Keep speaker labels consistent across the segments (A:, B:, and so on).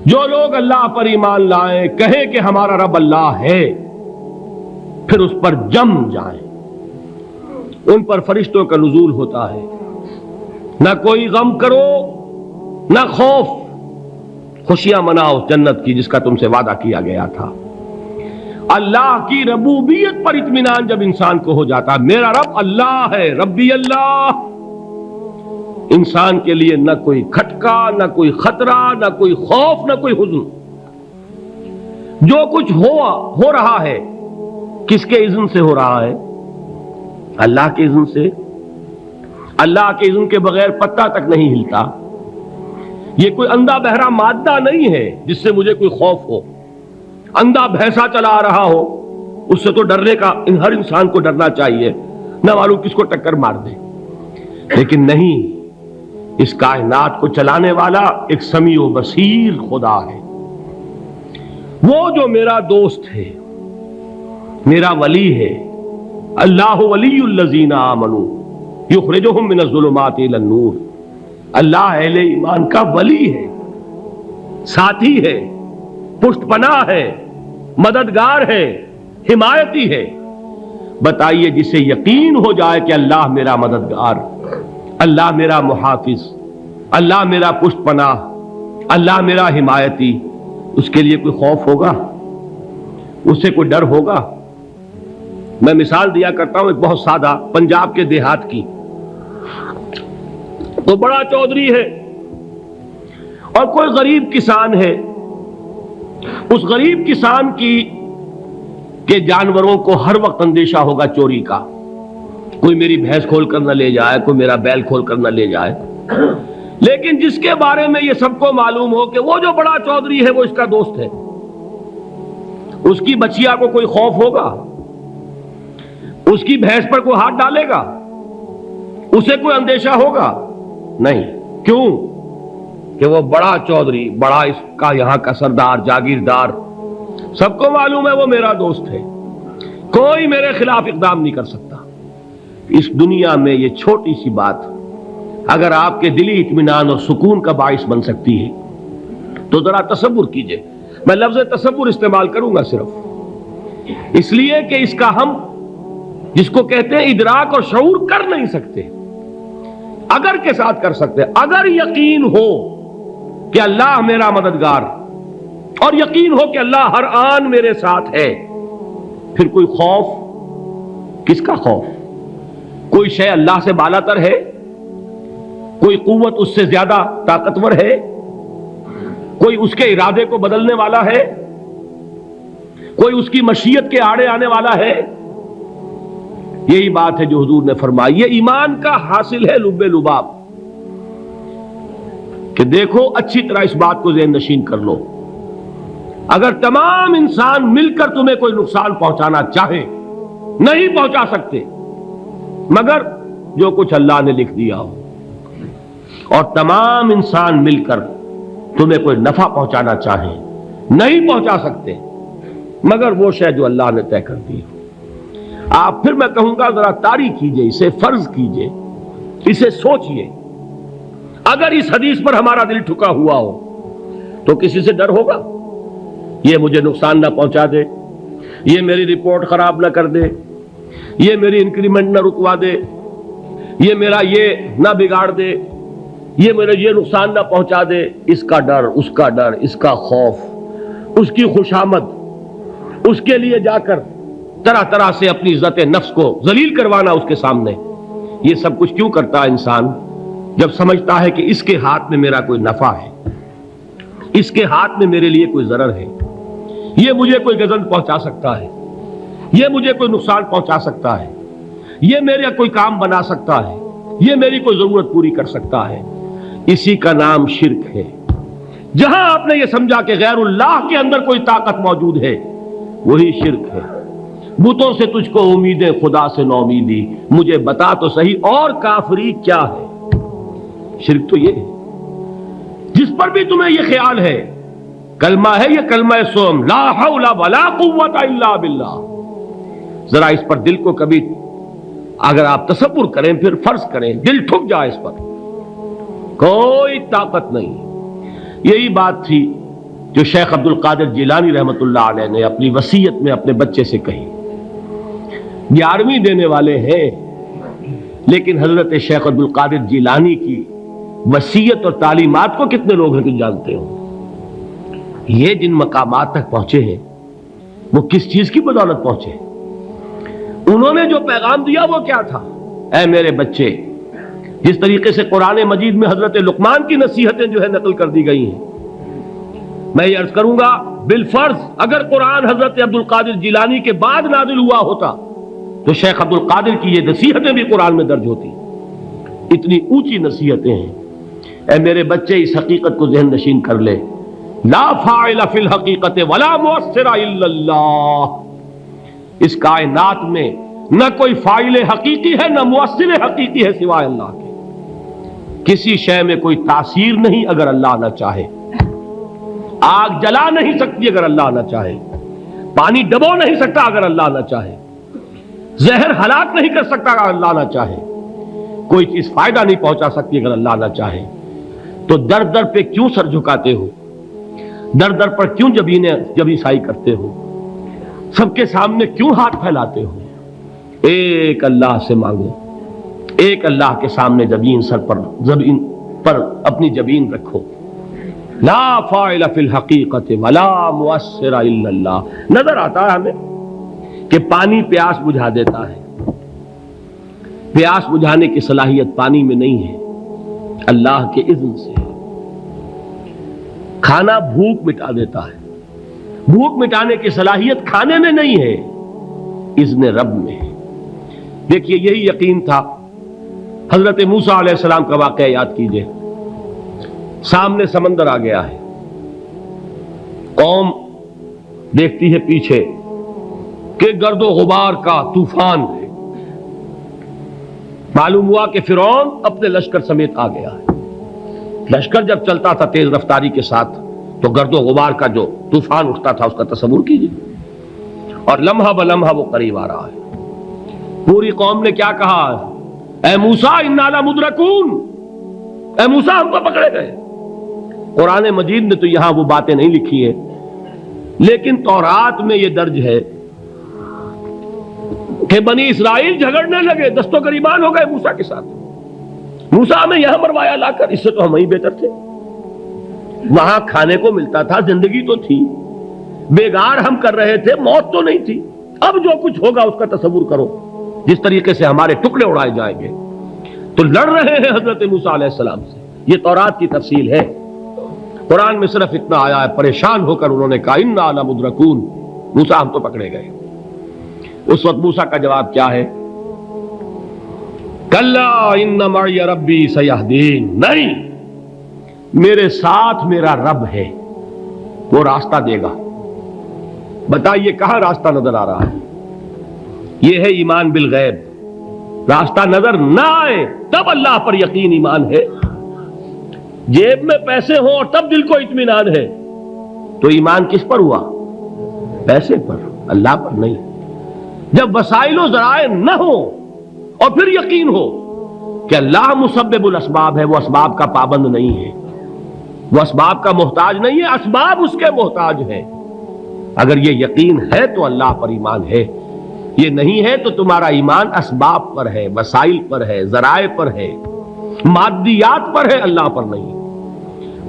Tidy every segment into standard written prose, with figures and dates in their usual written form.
A: جو لوگ اللہ پر ایمان لائیں، کہیں کہ ہمارا رب اللہ ہے، پھر اس پر جم جائیں، ان پر فرشتوں کا نزول ہوتا ہے، نہ کوئی غم کرو نہ خوف، خوشیاں مناؤ جنت کی جس کا تم سے وعدہ کیا گیا تھا۔ اللہ کی ربوبیت پر اطمینان جب انسان کو ہو جاتا، میرا رب اللہ ہے، ربی اللہ، انسان کے لیے نہ کوئی کھٹکا، نہ کوئی خطرہ، نہ کوئی خوف، نہ کوئی حزن۔ جو کچھ ہو رہا ہے کس کے اذن سے ہو رہا ہے؟ اللہ کے اذن سے۔ اللہ کے اذن کے بغیر پتہ تک نہیں ہلتا۔ یہ کوئی اندھا بہرا مادہ نہیں ہے جس سے مجھے کوئی خوف ہو۔ اندھا بھینسا چلا آ رہا ہو، اس سے تو ڈرنے کا ہر انسان کو ڈرنا چاہیے، نہ معلوم کس کو ٹکر مار دے۔ لیکن نہیں، اس کائنات کو چلانے والا ایک سمیع و بصیر خدا ہے، وہ جو میرا دوست ہے، میرا ولی ہے۔ اللہ ولی الذین آمنوا یخرجہم من الظلمات الی النور۔ اللہ اہل ایمان کا ولی ہے، ساتھی ہے، پشت پناہ ہے، مددگار ہے، حمایتی ہے۔ بتائیے جسے یقین ہو جائے کہ اللہ میرا مددگار، اللہ میرا محافظ، اللہ میرا پشت پناہ، اللہ میرا حمایتی، اس کے لیے کوئی خوف ہوگا؟ اس سے کوئی ڈر ہوگا؟ میں مثال دیا کرتا ہوں ایک بہت سادہ، پنجاب کے دیہات کی۔ تو بڑا چودھری ہے اور کوئی غریب کسان ہے۔ اس غریب کسان کے جانوروں کو ہر وقت اندیشہ ہوگا چوری کا، کوئی میری بھینس کھول کر نہ لے جائے، کوئی میرا بیل کھول کر نہ لے جائے۔ لیکن جس کے بارے میں یہ سب کو معلوم ہو کہ وہ جو بڑا چودھری ہے وہ اس کا دوست ہے، اس کی بچیا کو کوئی خوف ہوگا؟ اس کی بھینس پر کوئی ہاتھ ڈالے گا؟ اسے کوئی اندیشہ ہوگا؟ نہیں۔ کیوں؟ کہ وہ بڑا چودھری، بڑا اس کا یہاں کا سردار، جاگیردار، سب کو معلوم ہے وہ میرا دوست ہے، کوئی میرے خلاف اقدام نہیں کر سکتا۔ اس دنیا میں یہ چھوٹی سی بات اگر آپ کے دلی اطمینان اور سکون کا باعث بن سکتی ہے تو ذرا تصور کیجئے۔ میں لفظ تصور استعمال کروں گا صرف اس لیے کہ اس کا ہم جس کو کہتے ہیں ادراک اور شعور کر نہیں سکتے، اگر کے ساتھ کر سکتے۔ اگر یقین ہو کہ اللہ میرا مددگار اور یقین ہو کہ اللہ ہر آن میرے ساتھ ہے، پھر کوئی خوف، کس کا خوف؟ کوئی شے اللہ سے بالاتر ہے؟ کوئی قوت اس سے زیادہ طاقتور ہے؟ کوئی اس کے ارادے کو بدلنے والا ہے؟ کوئی اس کی مشیت کے آڑے آنے والا ہے؟ یہی بات ہے جو حضور نے فرمائی۔ یہ ایمان کا حاصل ہے لب لباب، کہ دیکھو اچھی طرح اس بات کو ذہن نشین کر لو، اگر تمام انسان مل کر تمہیں کوئی نقصان پہنچانا چاہے نہیں پہنچا سکتے، مگر جو کچھ اللہ نے لکھ دیا ہو، اور تمام انسان مل کر تمہیں کوئی نفع پہنچانا چاہیں نہیں پہنچا سکتے، مگر وہ شے جو اللہ نے طے کر دی ہو۔ آپ پھر میں کہوں گا ذرا طاری کیجئے، اسے فرض کیجئے، اسے سوچئے۔ اگر اس حدیث پر ہمارا دل ٹھکا ہوا ہو تو کسی سے ڈر ہوگا؟ یہ مجھے نقصان نہ پہنچا دے، یہ میری رپورٹ خراب نہ کر دے، یہ میری انکریمنٹ نہ رکوا دے، یہ میرا یہ نہ بگاڑ دے، یہ میرا یہ نقصان نہ پہنچا دے۔ اس کا ڈر، اس کا ڈر، اس کا خوف، اس کی خوشامد، اس کے لیے جا کر طرح طرح سے اپنی عزت نفس کو ذلیل کروانا اس کے سامنے، یہ سب کچھ کیوں کرتا ہے انسان؟ جب سمجھتا ہے کہ اس کے ہاتھ میں میرا کوئی نفع ہے، اس کے ہاتھ میں میرے لیے کوئی ضرر ہے، یہ مجھے کوئی گزن پہنچا سکتا ہے، یہ مجھے کوئی نقصان پہنچا سکتا ہے، یہ میرا کوئی کام بنا سکتا ہے، یہ میری کوئی ضرورت پوری کر سکتا ہے، اسی کا نام شرک ہے۔ جہاں آپ نے یہ سمجھا کہ غیر اللہ کے اندر کوئی طاقت موجود ہے، وہی شرک ہے۔ بتوں سے تجھ کو امیدیں، خدا سے نومیدی، مجھے بتا تو صحیح اور کافری کیا ہے؟ شرک تو یہ ہے۔ جس پر بھی تمہیں یہ خیال ہے، کلمہ ہے یہ کلمہ سوم، لا حول ولا قوت الا باللہ، ذرا اس پر دل کو کبھی اگر آپ تصور کریں، پھر فرض کریں، دل ٹھک جائے اس پر، کوئی طاقت نہیں۔ یہی بات تھی جو شیخ عبد القادر جیلانی رحمۃ اللہ علیہ نے اپنی وصیت میں اپنے بچے سے کہی. 11ویں دینے والے ہیں، لیکن حضرت شیخ عبد القادر جیلانی کی وصیت اور تعلیمات کو کتنے لوگ ہیں کہ جانتے ہو؟ یہ جن مقامات تک پہنچے ہیں وہ کس چیز کی بدولت پہنچے؟ انہوں نے جو پیغام دیا وہ کیا تھا؟ اے میرے بچے، جس طریقے سے قرآن مجید میں حضرت لقمان کی نصیحتیں جو ہے نقل کر دی گئی ہیں، میں یہ عرض کروں گا بالفرض اگر قرآن حضرت عبد القادر جیلانی کے بعد نازل ہوا ہوتا تو شیخ عبد القادر کی یہ نصیحتیں بھی قرآن میں درج ہوتی. اتنی اونچی نصیحتیں ہیں. اے میرے بچے، اس حقیقت کو ذہن نشین کر لے، لا فاعل فی الحقیقت ولا مؤثر الا اللہ. اس کائنات میں نہ کوئی فاعل حقیقی ہے نہ مؤثر حقیقی ہے سوائے اللہ کے. کسی شے میں کوئی تاثیر نہیں اگر اللہ نہ چاہے. آگ جلا نہیں سکتی اگر اللہ نہ چاہے. پانی ڈبو نہیں سکتا اگر اللہ نہ چاہے. زہر ہلاک نہیں کر سکتا اگر اللہ نہ چاہے. کوئی چیز فائدہ نہیں پہنچا سکتی اگر اللہ نہ چاہے. تو در در پہ کیوں سر جھکاتے ہو؟ در در پر کیوں جبیں سائی کرتے ہو؟ سب کے سامنے کیوں ہاتھ پھیلاتے ہو؟ ایک اللہ سے مانگو. ایک اللہ کے سامنے زمین پر اپنی جبین رکھو. لا فاعل فی الحقیقت ولا مؤثر الا اللہ. نظر آتا ہے ہمیں کہ پانی پیاس بجھا دیتا ہے. پیاس بجھانے کی صلاحیت پانی میں نہیں ہے، اللہ کے اذن سے. کھانا بھوک مٹا دیتا ہے. بھوک مٹانے کی صلاحیت کھانے میں نہیں ہے، اذن رب میں ہے. دیکھیے یہی یقین تھا. حضرت موسیٰ علیہ السلام کا واقعہ یاد کیجئے. سامنے سمندر آ گیا ہے، قوم دیکھتی ہے پیچھے کہ گرد و غبار کا طوفان ہے. معلوم ہوا کہ فرعون اپنے لشکر سمیت آ گیا ہے. لشکر جب چلتا تھا تیز رفتاری کے ساتھ تو گرد و غبار کا جو طوفان اٹھتا تھا اس کا تصور کیجیے. اور لمحہ بلمحہ وہ قریب آ رہا ہے. پوری قوم نے کیا کہا؟ اے موسیٰ انا لمدرکون. اے موسیٰ ہم کو پکڑے گئے. قرآن مجید نے تو یہاں وہ باتیں نہیں لکھی ہیں، لیکن تورات میں یہ درج ہے کہ بنی اسرائیل جھگڑنے لگے، دست و گریبان ہو گئے موسیٰ کے ساتھ. موسیٰ ہمیں یہاں مروایا لا کر، اس سے تو ہم ہی بہتر تھے. وہاں کھانے کو ملتا تھا، زندگی تو تھی، بیگار ہم کر رہے تھے، موت تو نہیں تھی. اب جو کچھ ہوگا اس کا تصور کرو، جس طریقے سے ہمارے ٹکڑے اڑائے جائیں گے. تو لڑ رہے ہیں حضرت موسیٰ علیہ السلام سے. یہ تورات کی تفصیل ہے. قرآن میں صرف اتنا آیا ہے، پریشان ہو کر انہوں نے کہا انا لمدرکون. موسیٰ ہم تو پکڑے گئے. اس وقت موسیٰ کا جواب کیا ہے؟ کلا ان معی ربی سیہدین. نہیں، میرے ساتھ میرا رب ہے، وہ راستہ دے گا. بتائیے کہاں راستہ نظر آ رہا ہے؟ یہ ہے ایمان بالغیب. راستہ نظر نہ آئے تب اللہ پر یقین ایمان ہے. جیب میں پیسے ہوں اور تب دل کو اطمینان ہے تو ایمان کس پر ہوا؟ پیسے پر، اللہ پر نہیں. جب وسائل و ذرائع نہ ہو اور پھر یقین ہو کہ اللہ مسبب الاسباب ہے، وہ اسباب کا پابند نہیں ہے، وہ اسباب کا محتاج نہیں ہے، اسباب اس کے محتاج ہیں. اگر یہ یقین ہے تو اللہ پر ایمان ہے. یہ نہیں ہے تو تمہارا ایمان اسباب پر ہے، وسائل پر ہے، ذرائع پر ہے، مادیات پر ہے، اللہ پر نہیں.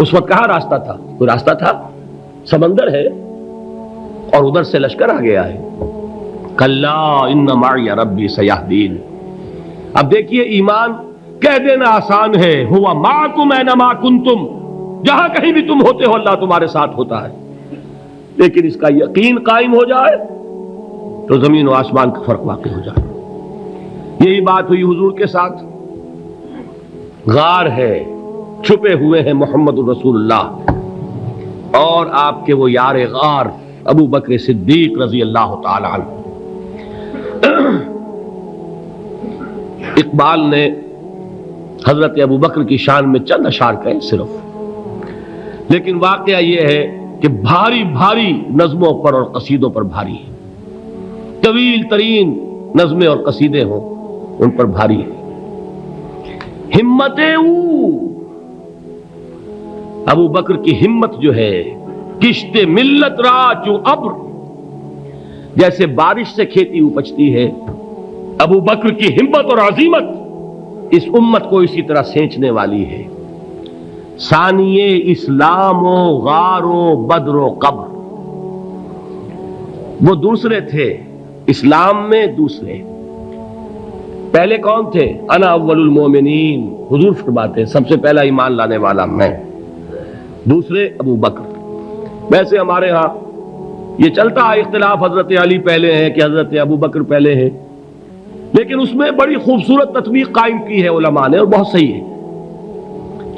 A: اس وقت کہاں راستہ تھا؟ کوئی راستہ تھا؟ سمندر ہے اور ادھر سے لشکر آ گیا ہے. کلا ان معی ربی سیہدین. اب دیکھیے ایمان کہہ دینا آسان ہے، ہوا معکم اینما کنتم. جہاں کہیں بھی تم ہوتے ہو اللہ تمہارے ساتھ ہوتا ہے. لیکن اس کا یقین قائم ہو جائے تو زمین و آسمان کا فرق واقع ہو جائے. یہی بات ہوئی حضور کے ساتھ. غار ہے، چھپے ہوئے ہیں محمد الرسول اللہ اور آپ کے وہ یار غار ابو بکر صدیق رضی اللہ تعالی عنہ. اقبال نے حضرت ابو بکر کی شان میں چند اشعار کہے صرف، لیکن واقعہ یہ ہے کہ بھاری بھاری نظموں پر اور قصیدوں پر بھاری ہے. طویل ترین نظمیں اور قصیدے ہوں ان پر بھاری ہے. ہمت ابو بکر کی ہمت جو ہے کشت ملت را چو ابر، جیسے بارش سے کھیتی اپجتی ہے، ابو بکر کی ہمت اور عزیمت اس امت کو اسی طرح سینچنے والی ہے۔ ثانیے اسلام و غار و بدر و قبر، وہ دوسرے تھے اسلام میں، دوسرے پہلے کون تھے؟ انا اول المومنین، حضور فرماتے ہیں سب سے پہلا ایمان لانے والا میں، دوسرے ابو بکر۔ ویسے ہمارے ہاں یہ چلتا ہے اختلاف، حضرت علی پہلے ہیں کہ حضرت ابو بکر پہلے ہیں، لیکن اس میں بڑی خوبصورت تطبیق قائم کی ہے علماء نے، اور بہت صحیح ہے۔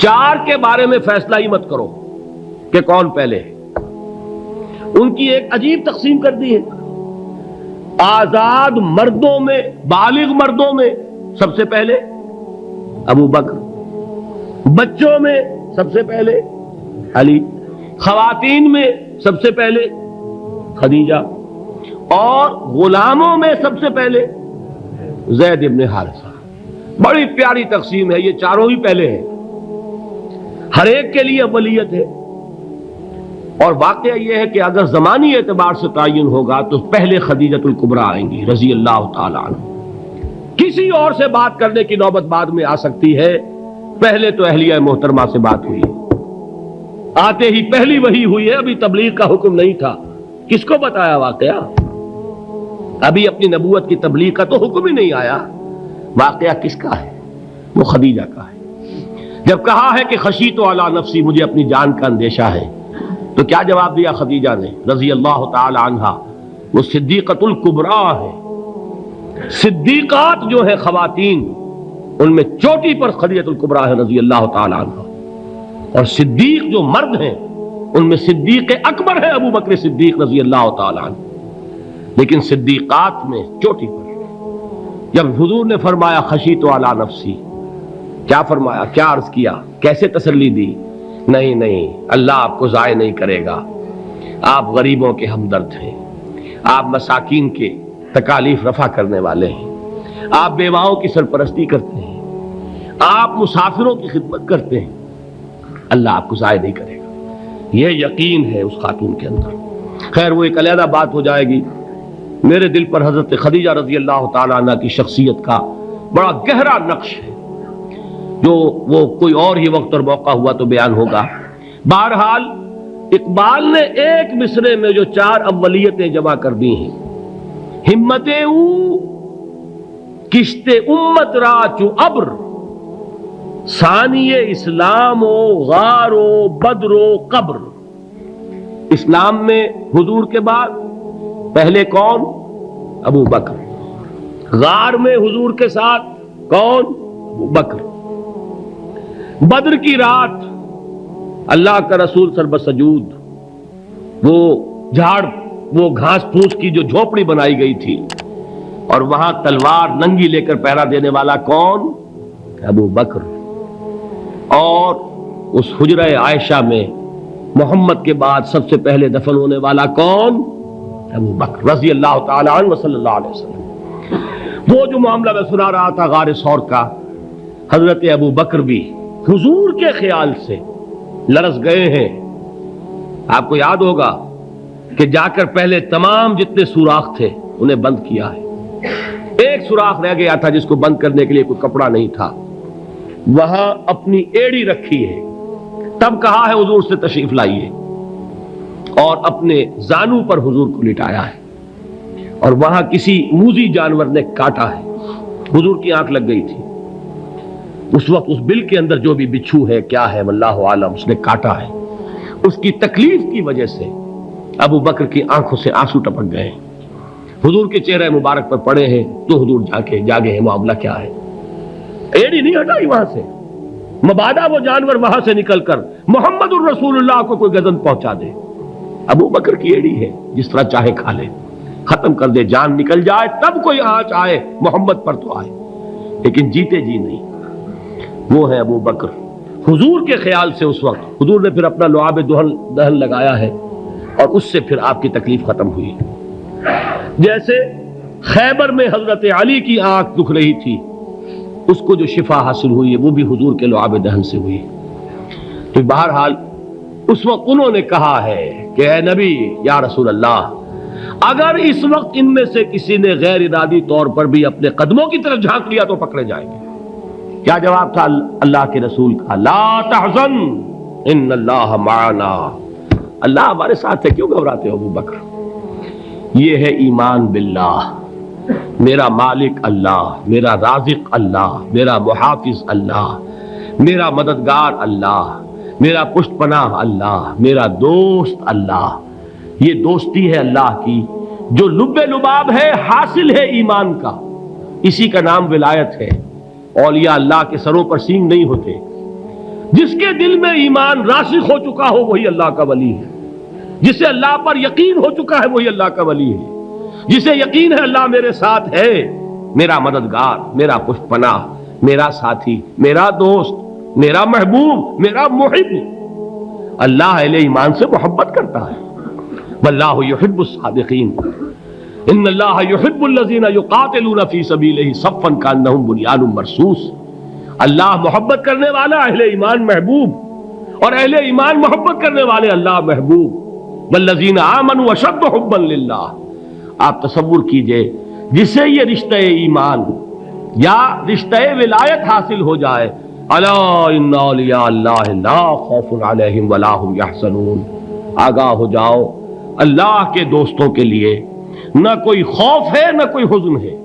A: چار کے بارے میں فیصلہ ہی مت کرو کہ کون پہلے ہے، ان کی ایک عجیب تقسیم کر دی ہے۔ آزاد مردوں میں، بالغ مردوں میں سب سے پہلے ابو بکر، بچوں میں سب سے پہلے علی، خواتین میں سب سے پہلے خدیجہ، اور غلاموں میں سب سے پہلے زید ابن حارثہ۔ بڑی پیاری تقسیم ہے، یہ چاروں ہی پہلے ہیں، ہر ایک کے لیے اولیت ہے۔ اور واقعہ یہ ہے کہ اگر زمانی اعتبار سے تعین ہوگا تو پہلے خدیجۃ الکبریٰ آئیں گی رضی اللہ تعالی عنہ، کسی اور سے بات کرنے کی نوبت بعد میں آ سکتی ہے، پہلے تو اہلیہ محترمہ سے بات ہوئی، آتے ہی پہلی وحی ہوئی ہے، ابھی تبلیغ کا حکم نہیں تھا، کس کو بتایا واقعہ؟ ابھی اپنی نبوت کی تبلیغ کا تو حکم ہی نہیں آیا، واقعہ کس کا ہے؟ وہ خدیجہ کا ہے۔ جب کہا ہے کہ خشیت علی نفسی، مجھے اپنی جان کا اندیشہ ہے، تو کیا جواب دیا خدیجہ نے رضی اللہ تعالی عنہا؟ وہ صدیقۃ الکبریٰ ہے، صدیقات جو ہے خواتین ان میں چوٹی پر خدیجۃ الکبریٰ ہے رضی اللہ تعالی عنہا، اور صدیق جو مرد ہیں ان میں صدیق اکبر ہے ابو بکر صدیق رضی اللہ تعالی عنہ، لیکن صدیقات میں چوٹی پر۔ جب حضور نے فرمایا خشیت علی نفسی، کیا فرمایا؟ کیا عرض کیا؟ کیسے تسلی دی؟ نہیں نہیں، اللہ آپ کو ضائع نہیں کرے گا، آپ غریبوں کے ہمدرد ہیں، آپ مساکین کے تکالیف رفع کرنے والے ہیں، آپ بیواؤں کی سرپرستی کرتے ہیں، آپ مسافروں کی خدمت کرتے ہیں، اللہ آپ کو ضائع نہیں کرے گا۔ یہ یقین ہے اس خاتون کے اندر۔ خیر وہ ایک علیحدہ بات ہو جائے گی۔ میرے دل پر حضرت خدیجہ رضی اللہ تعالی عنہ کی شخصیت کا بڑا گہرا نقش ہے، جو وہ کوئی اور ہی وقت اور موقع ہوا تو بیان ہوگا۔ بہرحال اقبال نے ایک مصرے میں جو چار اولیتیں جمع کر دی ہیں، ہمت او کشت امت را چو ابر، ثانی اسلام و غار و بدر و قبر۔ اسلام میں حضور کے بعد پہلے کون؟ ابو بکر۔ غار میں حضور کے ساتھ کون؟ ابو بکر۔ بدر کی رات اللہ کا رسول سربسجود، وہ جھاڑ، وہ گھاس پھوس کی جو جھوپڑی بنائی گئی تھی، اور وہاں تلوار ننگی لے کر پہرا دینے والا کون؟ ابو بکر۔ اور اس حجرہ عائشہ میں محمد کے بعد سب سے پہلے دفن ہونے والا کون؟ ابو بکر رضی اللہ تعالی عنہ صلی اللہ علیہ وسلم۔ وہ جو معاملہ میں سنا رہا تھا غار ثور کا، حضرت ابو بکر بھی حضور کے خیال سے لرز گئے ہیں۔ آپ کو یاد ہوگا کہ جا کر پہلے تمام جتنے سوراخ تھے انہیں بند کیا ہے، ایک سوراخ رہ گیا تھا جس کو بند کرنے کے لیے کوئی کپڑا نہیں تھا، وہاں اپنی ایڑی رکھی ہے، تب کہا ہے حضور سے تشریف لائیے، اور اپنے زانو پر حضور کو لٹایا ہے، اور وہاں کسی موذی جانور نے کاٹا ہے، حضور کی آنکھ لگ گئی تھی، اس وقت اس بل کے اندر جو بھی بچھو ہے کیا ہے واللہ عالم، اس نے کاٹا ہے، اس کی تکلیف کی وجہ سے ابو بکر کی آنکھوں سے آنسو ٹپک گئے، حضور کے چہرے مبارک پر پڑے ہیں، تو حضور جاگے ہیں، معاملہ کیا ہے؟ ایڑی نہیں ہٹائی وہاں سے، مبادا وہ جانور وہاں سے نکل کر محمد الرسول اللہ کو کوئی گزن پہنچا دے، ابو بکر کی ایڑی ہے، جس طرح چاہے کھا لے، ختم کر دے، جان نکل جائے تب کوئی آنچ آئے محمد پر تو آئے، لیکن جیتے جی نہیں۔ وہ ہے ابو بکر حضور کے خیال سے۔ اس وقت حضور نے پھر اپنا لعاب دہن لگایا ہے، اور اس سے پھر آپ کی تکلیف ختم ہوئی۔ جیسے خیبر میں حضرت علی کی آنکھ دکھ رہی تھی، اس کو جو شفا حاصل ہوئی ہے وہ بھی حضور کے لعاب دہن سے ہوئی۔ تو بہرحال اس وقت انہوں نے کہا ہے کہ اے نبی یا رسول اللہ، اگر اس وقت ان میں سے کسی نے غیر ارادی طور پر بھی اپنے قدموں کی طرف جھانک لیا تو پکڑے جائیں گے۔ کیا جواب تھا اللہ کے رسول کا؟ لا تحزن ان اللہ معنا، اللہ ہمارے ساتھ ہے، کیوں گھبراتے ہو ابو بکر؟ یہ ہے ایمان باللہ، میرا مالک اللہ، میرا رازق اللہ، میرا محافظ اللہ، میرا مددگار اللہ، میرا پشت پناہ اللہ، میرا دوست اللہ۔ یہ دوستی ہے اللہ کی جو لب لباب ہے، حاصل ہے ایمان کا، اسی کا نام ولایت ہے۔ اولیاء اللہ کے سروں پر سینگ نہیں ہوتے، جس کے دل میں ایمان راسخ ہو چکا ہو وہی اللہ کا ولی ہے، جسے اللہ پر یقین ہو چکا ہے وہی اللہ کا ولی ہے، جسے یقین ہے اللہ میرے ساتھ ہے، میرا مددگار، میرا پشت پناہ، میرا ساتھی، میرا دوست، میرا محبوب، میرا محب۔ اللہ اہل ایمان سے محبت کرتا ہے، واللہ یحب الصادقین، ان اللہ یحب الذین یقاتلون فی سبیلہ صفا کانہم بنیان مرصوص۔ اللہ محبت کرنے والا، اہل ایمان محبوب، اور اہل ایمان محبت کرنے والے اللہ محبوب۔ والذین آمنوا اشد حبا للہ۔ آپ تصور کیجئے جسے یہ رشتہ ایمان یا رشتہ ولایت حاصل ہو جائے، الا ان اولیاء اللہ لا خوف علیہم ولا هم یحزنون، آگاہ ہو جاؤ، اللہ کے دوستوں کے لیے نہ کوئی خوف ہے نہ کوئی حزن ہے۔